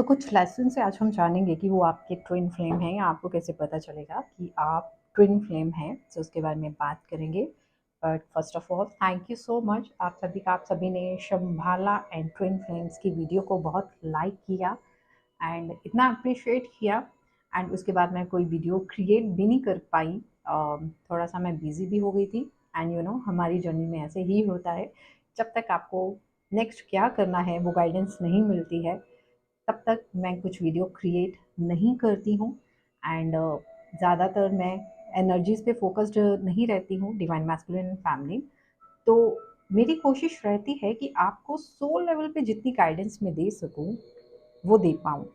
कुछ लेसन से आज हम जानेंगे कि वो आपके ट्विन फ्लेम हैं या आपको कैसे पता चलेगा कि आप ट्विन फ्लेम हैं। उसके बारे में बात करेंगे। But first of all thank you so much आप सभी ने शंभाला एंड ट्विन फ्लेम्स की वीडियो को बहुत लाइक किया एंड इतना अप्रिशिएट किया। एंड उसके बाद मैं कोई वीडियो क्रिएट भी नहीं कर पाई। थोड़ा सा मैं बिज़ी भी हो गई थी। एंड हमारी जर्नी में ऐसे ही होता है, जब तक आपको नेक्स्ट क्या करना है वो गाइडेंस नहीं मिलती है तब तक मैं कुछ वीडियो क्रिएट नहीं करती हूँ। एंड ज़्यादातर मैं एनर्जीज़ पे फोकस्ड नहीं रहती हूँ, डिवाइन मैस्कुलिन फैमिली। तो मेरी कोशिश रहती है कि आपको सोल लेवल पे जितनी गाइडेंस मैं दे सकूँ वो दे पाऊँ।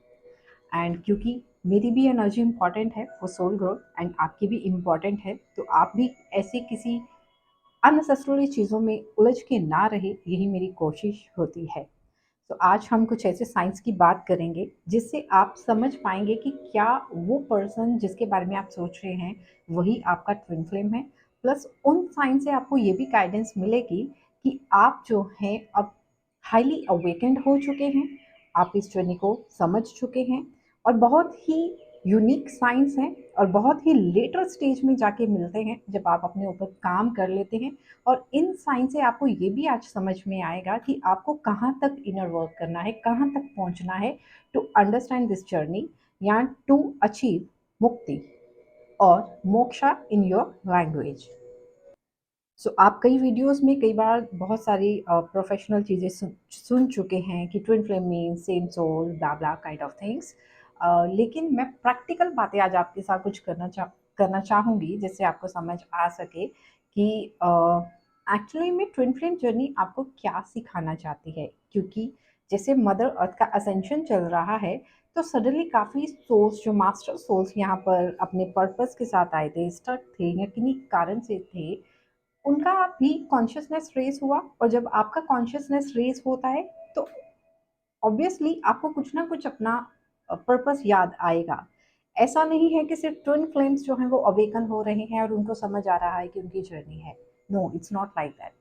एंड क्योंकि मेरी भी एनर्जी इम्पॉर्टेंट है फॉर सोल ग्रोथ एंड आपकी भी इम्पॉर्टेंट है, तो आप भी ऐसे किसी अननेसेसरी चीज़ों में उलझ के ना रहे, यही मेरी कोशिश होती है। तो आज हम कुछ ऐसे साइंस की बात करेंगे जिससे आप समझ पाएंगे कि क्या वो पर्सन जिसके बारे में आप सोच रहे हैं वही आपका ट्विन फ्लेम है। प्लस उन साइंस से आपको ये भी गाइडेंस मिलेगी कि आप जो हैं अब हाईली अवेकेंड हो चुके हैं, आप इस जर्नी को समझ चुके हैं। और बहुत ही यूनिक साइंस है और बहुत ही लेटर स्टेज में जाके मिलते हैं जब आप अपने ऊपर काम कर लेते हैं। और इन साइंस से आपको ये भी आज समझ में आएगा कि आपको कहाँ तक इनर वर्क करना है, कहाँ तक पहुँचना है टू अंडरस्टैंड दिस जर्नी या टू अचीव मुक्ति और मोक्षा इन योर लैंग्वेज। आप कई वीडियोस में कई बार बहुत सारी प्रोफेशनल चीज़ें सुन चुके हैं कि twin flame mean same soul blah blah kind of things. लेकिन मैं प्रैक्टिकल बातें आज आपके साथ कुछ करना चाहूँगी जिससे आपको समझ आ सके कि एक्चुअली में ट्विन फ्लेम जर्नी आपको क्या सिखाना चाहती है। क्योंकि जैसे मदर अर्थ का असेंशन चल रहा है, तो सडनली काफ़ी सोल्स, जो मास्टर सोल्स यहाँ पर अपने पर्पस के साथ आए थे, स्टक थे या किन्हीं कारण से थे, उनका भी कॉन्शियसनेस रेज़ हुआ। और जब आपका कॉन्शियसनेस रेज़ होता है तो ऑब्वियसली आपको कुछ ना कुछ अपना पर्पस याद आएगा। ऐसा नहीं है कि सिर्फ ट्विन फ्लेम्स जो हैं वो अवेकन हो रहे हैं और उनको समझ आ रहा है कि उनकी जर्नी है। No, it's not like that.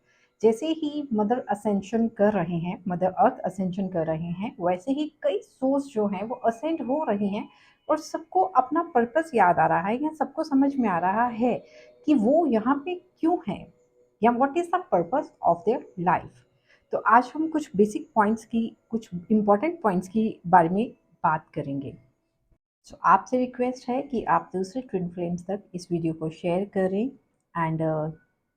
जैसे ही मदर असेंशन कर रहे हैं, मदर अर्थ असेंशन कर रहे हैं, वैसे ही कई सोल्स जो हैं वो असेंड हो रही हैं। और सबको अपना पर्पस याद आ रहा है या सबको समझ में आ रहा है कि वो यहाँ पे क्यों हैं या what is the purpose of their life. तो आज हम कुछ बेसिक पॉइंट्स की, कुछ इम्पॉर्टेंट पॉइंट्स की बारे में बात करेंगे। आपसे रिक्वेस्ट है कि आप दूसरे ट्विन फ्लेम्स तक इस वीडियो को शेयर करें। एंड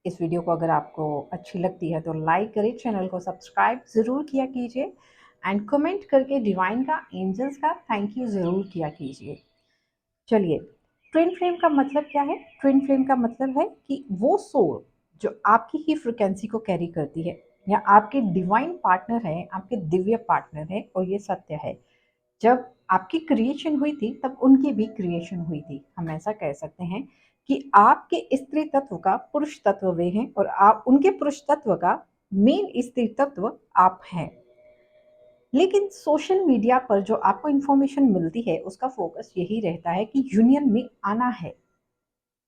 इस वीडियो को अगर आपको अच्छी लगती है तो लाइक करें, चैनल को सब्सक्राइब ज़रूर किया कीजिए एंड कमेंट करके डिवाइन का, एंजल्स का थैंक यू ज़रूर किया कीजिए। चलिए, ट्विन फ्लेम का मतलब क्या है? ट्विन फ्लेम का मतलब है कि वो सोल जो आपकी ही फ्रिक्वेंसी को कैरी करती है या आपके डिवाइन पार्टनर है, आपके दिव्य पार्टनर है। और ये सत्य है, जब आपकी क्रिएशन हुई थी तब उनकी भी क्रिएशन हुई थी। हम ऐसा कह सकते हैं कि आपके स्त्री तत्व का पुरुष तत्व वे हैं और आप उनके पुरुष तत्व का मेन स्त्री तत्व आप हैं। लेकिन सोशल मीडिया पर जो आपको इन्फॉर्मेशन मिलती है उसका फोकस यही रहता है कि यूनियन में आना है।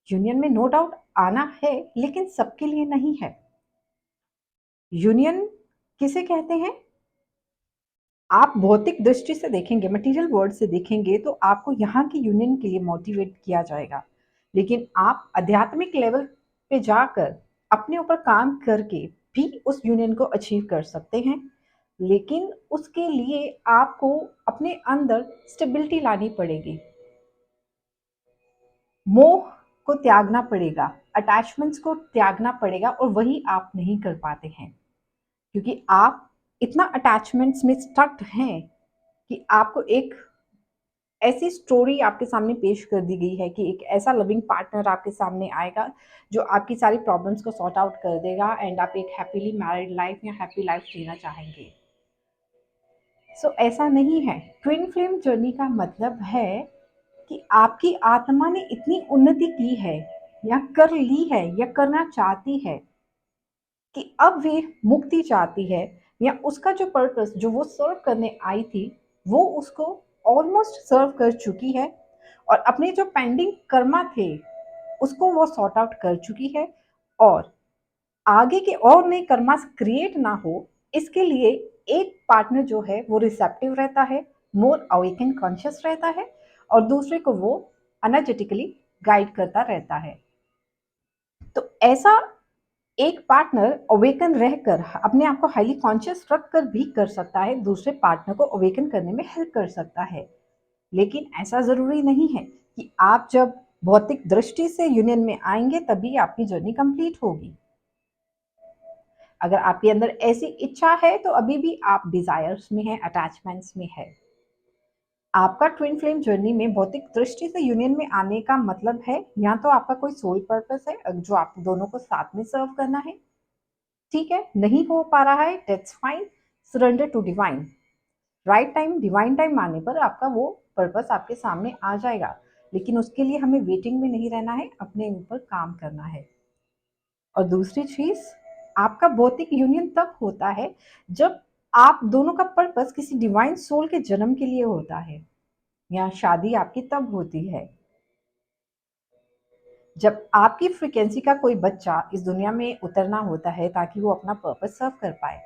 यूनियन में नो डाउट आना है, लेकिन सबके लिए नहीं है। यूनियन किसे कहते हैं? आप भौतिक दृष्टि से देखेंगे, मटेरियल वर्ल्ड से देखेंगे तो आपको यहाँ की यूनियन के लिए मोटिवेट किया जाएगा। लेकिन आप आध्यात्मिक लेवल पे जाकर अपने ऊपर काम करके भी उस यूनियन को अचीव कर सकते हैं। लेकिन उसके लिए आपको अपने अंदर स्टेबिलिटी लानी पड़ेगी, मोह को त्यागना पड़ेगा, अटैचमेंट्स को त्यागना पड़ेगा। और वही आप नहीं कर पाते हैं क्योंकि आप इतना अटैचमेंट्स में स्टक हैं कि आपको एक ऐसी स्टोरी आपके सामने पेश कर दी गई है कि एक ऐसा लविंग पार्टनर आपके सामने आएगा जो आपकी सारी प्रॉब्लम्स को सॉर्ट आउट कर देगा एंड आप एक हैप्पीली मैरिड लाइफ या हैप्पी लाइफ जीना चाहेंगे। ऐसा नहीं है। ट्विन फ्लेम जर्नी का मतलब है कि आपकी आत्मा ने इतनी उन्नति की है या कर ली है या करना चाहती है कि अब वे मुक्ति चाहती है, या उसका जो पर्पस जो वो सर्व करने आई थी वो उसको ऑलमोस्ट सर्व कर चुकी है। और अपने जो पेंडिंग कर्मा थे उसको वो सॉर्ट आउट कर चुकी है। और आगे के और नए कर्मास क्रिएट ना हो इसके लिए एक पार्टनर जो है वो रिसेप्टिव रहता है, मोर अवेकन कॉन्शियस रहता है और दूसरे को वो एनर्जेटिकली गाइड करता रहता है। तो ऐसा एक पार्टनर अवेकन रहकर अपने आप को हाईली कॉन्शियस रखकर भी कर सकता है, दूसरे पार्टनर को अवेकन करने में हेल्प कर सकता है। लेकिन ऐसा ज़रूरी नहीं है कि आप जब भौतिक दृष्टि से यूनियन में आएंगे तभी आपकी जर्नी कंप्लीट होगी। अगर आपके अंदर ऐसी इच्छा है तो अभी भी आप डिजायर्स में हैं, अटैचमेंट्स में है। आपका ट्विन फ्लेम जर्नी में भौतिक दृष्टि से यूनियन में आने का मतलब है या तो आपका कोई सोल पर्पस है जो आप दोनों को साथ में सर्व करना है, ठीक है, नहीं हो पा रहा है, that's fine, surrender to divine. Right time, divine time आने पर आपका वो पर्पस आपके सामने आ जाएगा, लेकिन उसके लिए हमें वेटिंग में नहीं रहना है, अपने ऊपर काम करना है। और दूसरी चीज, आपका भौतिक यूनियन तब होता है जब आप दोनों का पर्पस किसी डिवाइन सोल के जन्म के लिए होता है, या शादी आपकी तब होती है जब आपकी फ्रीक्वेंसी का कोई बच्चा इस दुनिया में उतरना होता है ताकि वो अपना पर्पस सर्व कर पाए।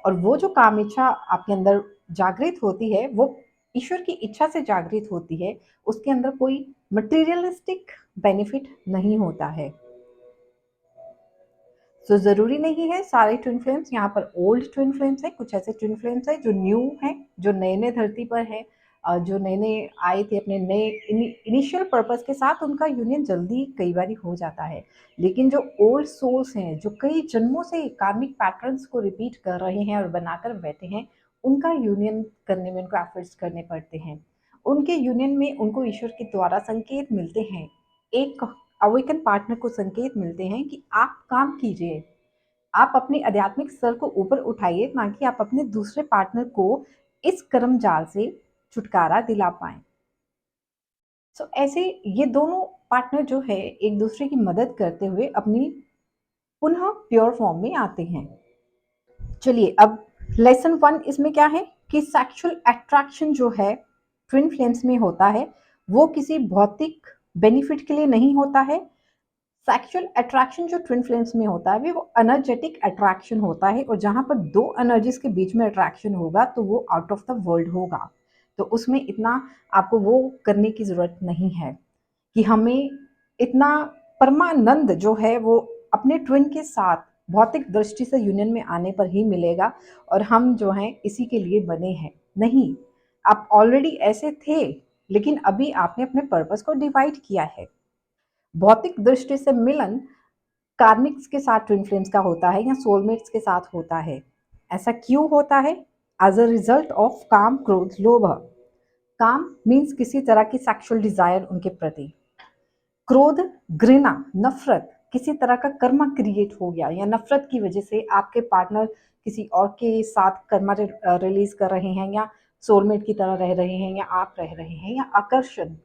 और वो जो काम इच्छा आपके अंदर जागृत होती है वो ईश्वर की इच्छा से जागृत होती है, उसके अंदर कोई मटेरियलिस्टिक बेनिफिट नहीं होता है। तो ज़रूरी नहीं है सारे ट्विन फ्लेम्स यहाँ पर ओल्ड ट्विन फ्लेम्स हैं, कुछ ऐसे ट्विन फ्लेम्स हैं जो न्यू हैं, जो नए नए धरती पर है, जो नए नए आए थे अपने नए इनिशियल पर्पस के साथ, उनका यूनियन जल्दी कई बार हो जाता है। लेकिन जो ओल्ड सोल्स हैं जो कई जन्मों से कार्मिक पैटर्न्स को रिपीट कर रहे हैं और बनाकर बैठे हैं, उनका यूनियन करने में उनको एफर्ट्स करने पड़ते हैं। उनके यूनियन में उनको ईश्वर के द्वारा संकेत मिलते हैं, एक अवेकन पार्टनर को संकेत मिलते हैं कि आप काम कीजिए, आप अपने आध्यात्मिक स्तर को ऊपर उठाइए, ना कि आप अपने दूसरे पार्टनर को इस कर्म जाल से छुटकारा दिला पाएं। सो ऐसे ये दोनों पार्टनर जो है एक दूसरे की मदद करते हुए अपनी पुनः प्योर फॉर्म में आते हैं। चलिए अब लेसन 1 इसमें क्या है कि सेक्सुअल अट्रैक्शन जो है ट्विन फ्लेम्स में होता है वो किसी भौतिक बेनिफिट के लिए नहीं होता है। सेक्सुअल अट्रैक्शन जो ट्विन फ्लेम्स में होता है वो एनर्जेटिक अट्रैक्शन होता है, और जहां पर दो एनर्जीज के बीच में अट्रैक्शन होगा तो वो आउट ऑफ द वर्ल्ड होगा। तो उसमें इतना आपको वो करने की जरूरत नहीं है कि हमें इतना परमानंद जो है वो अपने ट्विन के साथ भौतिक दृष्टि से यूनियन में आने पर ही मिलेगा और हम जो हैं इसी के लिए बने हैं। नहीं, आप ऑलरेडी ऐसे थे, लेकिन अभी आपने अपने पर्पस को डिवाइड किया है। भौतिक दृष्टि से मिलन कार्मिक्स के साथ ट्विन फ्लेम्स का होता है या सोलमेट्स के साथ होता है। ऐसा क्यों होता है? एज अ रिजल्ट ऑफ काम, क्रोध, लोभ। काम मीन्स किसी तरह की सेक्सुअल डिजायर उनके प्रति, क्रोध, घृणा, नफरत, किसी तरह का कर्मा क्रिएट हो गया या नफरत की वजह से आपके पार्टनर किसी और के साथ कर्मा रिलीज कर रहे हैं या सोलमेट की तरह रह रहे हैं या आप रह रहे हैं, या आकर्षण।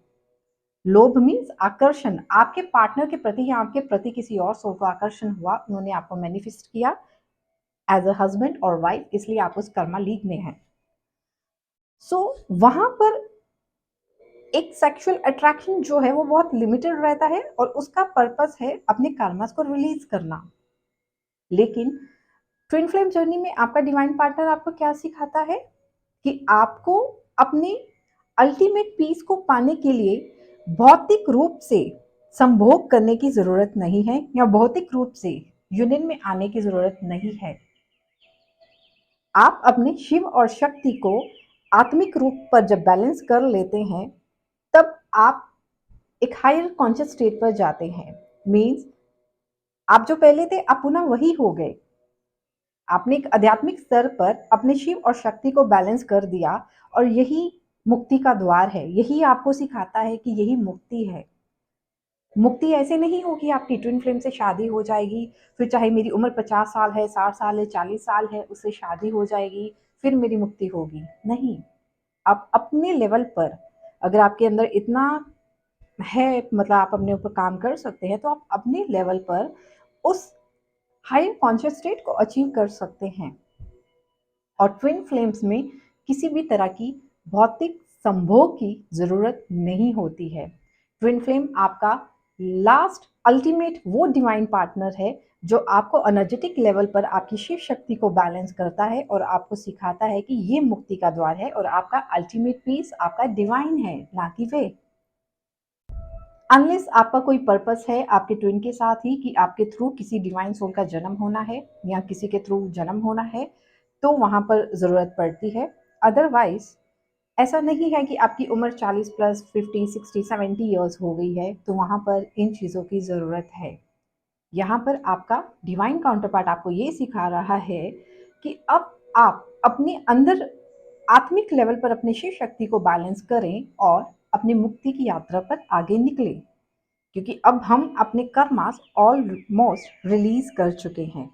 लोभ मीन्स आकर्षण, आपके पार्टनर के प्रति या आपके प्रति किसी और सोल को आकर्षण हुआ, उन्होंने आपको मैनिफेस्ट किया एज अ हस्बैंड और वाइफ, इसलिए आप उस कर्मा लीग में हैं। सो वहां पर एक सेक्सुअल अट्रैक्शन जो है वो बहुत लिमिटेड रहता है और उसका पर्पस है अपने कर्मास को रिलीज करना। लेकिन ट्विन फ्लेम जर्नी में आपका डिवाइन पार्टनर आपको क्या सिखाता है कि आपको अपने अल्टीमेट पीस को पाने के लिए भौतिक रूप से संभोग करने की जरूरत नहीं है या भौतिक रूप से यूनियन में आने की जरूरत नहीं है। आप अपने शिव और शक्ति को आत्मिक रूप पर जब बैलेंस कर लेते हैं तब आप एक हायर कॉन्शियस स्टेट पर जाते हैं। मीन्स आप जो पहले थे आप पुनः वही हो गए। आपने एक आध्यात्मिक स्तर पर अपने शिव और शक्ति को बैलेंस कर दिया और यही मुक्ति का द्वार है। यही आपको सिखाता है कि यही मुक्ति है। मुक्ति ऐसे नहीं होगी आपकी ट्विन फ्लेम से शादी हो जाएगी, फिर चाहे मेरी उम्र 50 साल है, 60 साल है, 40 साल है, उससे शादी हो जाएगी, फिर मेरी मुक्ति होगी। नहीं, आप अपने लेवल पर, अगर आपके अंदर इतना है, मतलब आप अपने ऊपर काम कर सकते हैं, तो आप अपने लेवल पर उस हायर कॉन्शियस स्टेट को अचीव कर सकते हैं। और ट्विन फ्लेम्स में किसी भी तरह की भौतिक संभोग की जरूरत नहीं होती है। ट्विन फ्लेम आपका लास्ट अल्टीमेट वो डिवाइन पार्टनर है जो आपको एनर्जेटिक लेवल पर आपकी शिव शक्ति को बैलेंस करता है और आपको सिखाता है कि ये मुक्ति का द्वार है और आपका अल्टीमेट पीस आपका डिवाइन है, ना कि वे। अनलेस आपका कोई पर्पस है आपके ट्विन के साथ ही कि आपके थ्रू किसी डिवाइन सोल का जन्म होना है या किसी के थ्रू जन्म होना है, तो वहां पर ज़रूरत पड़ती है। अदरवाइज ऐसा नहीं है कि आपकी उम्र 40 प्लस 50 60 70 ईयर्स हो गई है तो वहां पर इन चीज़ों की ज़रूरत है। यहाँ पर आपका डिवाइन काउंटर पार्ट आपको ये सिखा रहा है कि अब आप अपने अंदर आत्मिक लेवल पर अपनी शिव शक्ति को बैलेंस करें और अपनी मुक्ति की यात्रा पर आगे निकले, क्योंकि अब हम अपने कर्मास ऑलमोस्ट रिलीज कर चुके हैं।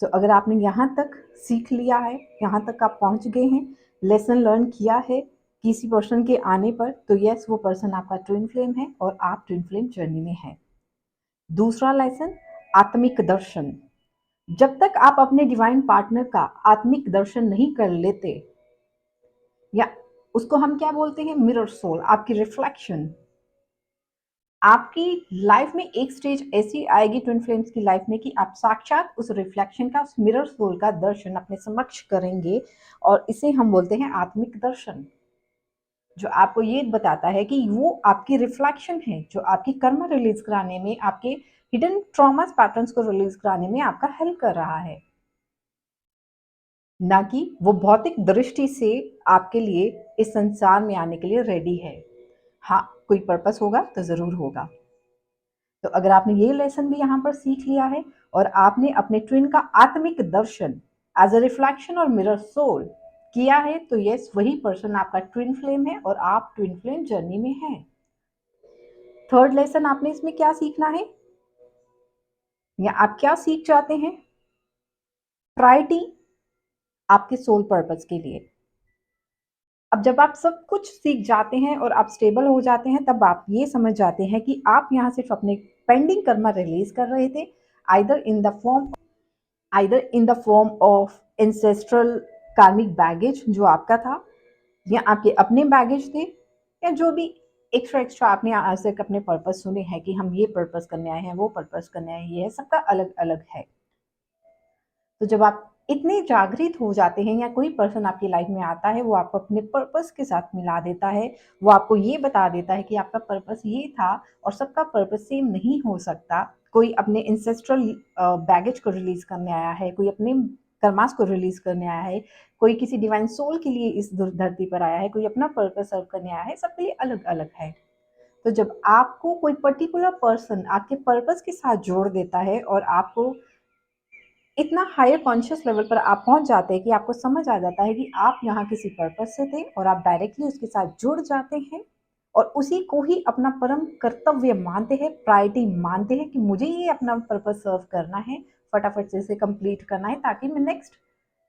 तो अगर आपने यहाँ तक सीख लिया है, यहाँ तक आप पहुँच गए हैं, लेसन लर्न किया है किसी पर्सन के आने पर, तो यस वो पर्सन आपका ट्विन फ्लेम है और आप ट्विन फ्लेम जर्नी में हैं। दूसरा लेसन, आत्मिक दर्शन। जब तक आप अपने डिवाइन पार्टनर का आत्मिक दर्शन नहीं कर लेते, या उसको हम क्या बोलते हैं, मिरर सोल, आपकी रिफ्लेक्शन, आपकी लाइफ में एक स्टेज ऐसी आएगी ट्विन फ्लेम्स की लाइफ में कि आप साक्षात उस रिफ्लेक्शन का, उस मिरर सोल का दर्शन अपने समक्ष करेंगे, और इसे हम बोलते हैं आत्मिक दर्शन, जो आपको ये बताता है कि वो आपकी रिफ्लेक्शन है जो आपकी कर्म रिलीज कराने में, आपके हिडन ट्रॉमास पैटर्न्स को रिलीज कराने में आपका हेल्प कर रहा है, ना कि वो भौतिक दृष्टि से आपके लिए इस संसार में आने के लिए रेडी है। हाँ, कोई पर्पस होगा तो जरूर होगा। तो अगर आपने ये लेसन भी यहाँ पर सीख लिया है और आपने अपने ट्विन का आत्मिक दर्शन एज अ रिफ्लेक्शन और मिरर सोल किया है, तो यस वही पर्सन आपका ट्विन फ्लेम है और आप ट्विन फ्लेम जर्नी में हैं। थर्ड लेसन आपने इसमें क्या सीखना है, या आप क्या सीख जाते हैं, प्रायोरिटी आपके सोल पर्पस के लिए। अब जब आप सब कुछ सीख जाते हैं और आप स्टेबल हो जाते हैं, तब आप ये समझ जाते हैं कि आप यहाँ सिर्फ अपने पेंडिंग कर्मा रिलीज कर रहे थे, either in the form of ancestral कार्मिक बैगेज जो आपका था, या आपके अपने बैगेज थे, या जो भी एक्स्ट्रा आपने आज तक अपने पर्पस सुने हैं कि हम ये पर्पस करने आए हैं, वो पर्पस करने आए हैं, ये है, सबका अलग अलग है। तो जब आप इतने जागृत हो जाते हैं, या कोई पर्सन आपकी लाइफ में आता है, वो आपको अपने पर्पस के साथ मिला देता है, वो आपको ये बता देता है कि आपका पर्पस ये था, और सबका पर्पस सेम नहीं हो सकता। कोई अपने इंसेस्ट्रल बैगेज को रिलीज करने आया है, कोई अपने कर्मास को रिलीज करने आया है, कोई किसी डिवाइन सोल के लिए इस धरती पर आया है, कोई अपना पर्पस सर्व करने आया है, सबके लिए अलग अलग है। तो जब आपको कोई पर्टिकुलर पर्सन आपके पर्पस के साथ जोड़ देता है और आपको इतना हायर कॉन्शियस लेवल पर आप पहुंच जाते हैं कि आपको समझ आ जाता है कि आप यहाँ किसी पर्पस से थे, और आप डायरेक्टली उसके साथ जुड़ जाते हैं और उसी को ही अपना परम कर्तव्य मानते हैं, प्रायोरिटी मानते हैं कि मुझे ये अपना पर्पस सर्व करना है, फटाफट से इसे कंप्लीट करना है, ताकि मैं नेक्स्ट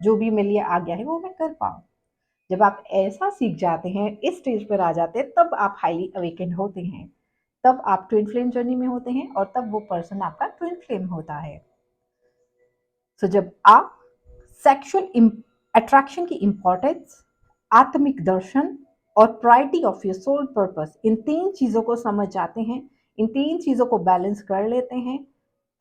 जो भी मेरे लिए आ गया है वो मैं कर पाऊँ। जब आप ऐसा सीख जाते हैं, इस स्टेज पर आ जाते हैं, तब आप हाईली अवेकेंड होते हैं, तब आप ट्विन फ्लेम जर्नी में होते हैं, और तब वो पर्सन आपका ट्विन फ्लेम होता है। तो जब आप सेक्सुअल अट्रैक्शन की इंपॉर्टेंस, आत्मिक दर्शन और priority of your soul purpose, इन तीन चीज़ों को समझ जाते हैं, इन तीन चीज़ों को बैलेंस कर लेते हैं,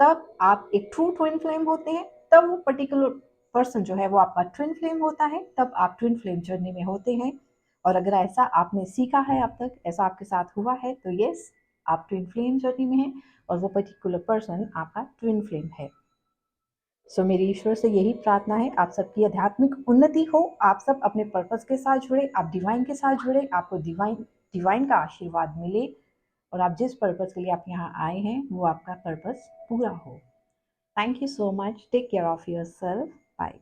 तब आप एक ट्रू ट्विन फ्लेम होते हैं। तब वो पर्टिकुलर पर्सन जो है वो आपका ट्विन फ्लेम होता है, तब आप ट्विन फ्लेम जर्नी में होते हैं। और अगर ऐसा आपने सीखा है, अब तक ऐसा आपके साथ हुआ है, तो यस आप ट्विन फ्लेम जर्नी में हैं और वो पर्टिकुलर पर्सन आपका ट्विन फ्लेम है। सो मेरी ईश्वर से यही प्रार्थना है, आप सबकी आध्यात्मिक उन्नति हो, आप सब अपने पर्पस के साथ जुड़े, आप डिवाइन के साथ जुड़े, आपको डिवाइन का आशीर्वाद मिले, और आप जिस पर्पस के लिए आप यहाँ आए हैं वो आपका पर्पस पूरा हो। Thank you so much, take care of yourself, bye.